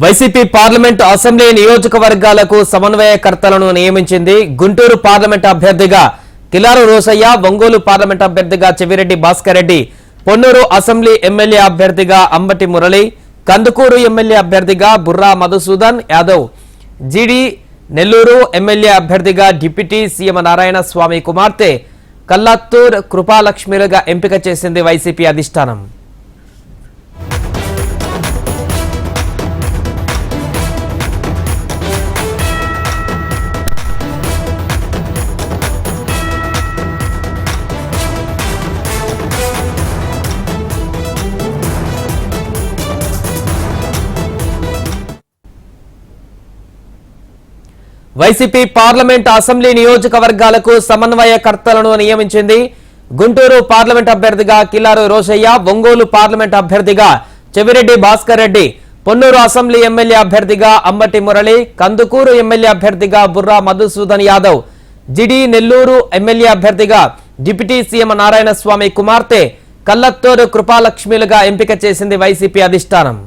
YCP parliament assembly నియోజకవర్గాలకు సమన్వయకర్తలను నియమించింది. Guntur parliament అభ్యర్థిగా కిలారు రోసయ్య, ఒంగోలు పార్లమెంట్ అభ్యర్థిగా చెవిరెడ్డి భాస్కర్ రెడ్డి, పొన్నూరు అసెంబ్లీ ఎమ్మెల్యే అభ్యర్థిగా అంబటి మురళి, కందుకూరు ఎమ్మెల్యే అభ్యర్థిగా బుర్రా మధుసూదన్ యాదవ్, జీడీ నెల్లూరు ఎమ్మెల్యే అభ్యర్థిగా డిప్యూటీ సీఎం నారాయణ స్వామి కుమార్తె కల్లత్తూర్ కృపాలక్ష్మిలుగా ఎంపిక చేసింది వైసీపీ అధిష్టానం. వైసీపీ పార్లమెంట్ అసెంబ్లీ నియోజకవర్గాలకు సమన్వయకర్తలను నియమించింది. గుంటూరు పార్లమెంట్ అభ్యర్థిగా కిలారు రోసయ్య, ఒంగోలు పార్లమెంట్ అభ్యర్థిగా చెవిరెడ్డి భాస్కర్ రెడ్డి, పొన్నూరు అసెంబ్లీ ఎమ్మెల్యే అభ్యర్థిగా అంబటి మురళి, కందుకూరు ఎమ్మెల్యే అభ్యర్థిగా బుర్రా మధుసూదన్ యాదవ్, జిడి నెల్లూరు ఎమ్మెల్యే అభ్యర్థిగా డిప్యూటీ సీఎం నారాయణ స్వామి కుమార్తె కల్లత్తూరు కృపాలక్ష్మిలుగా ఎంపిక చేసింది వైసీపీ అధిష్టానం.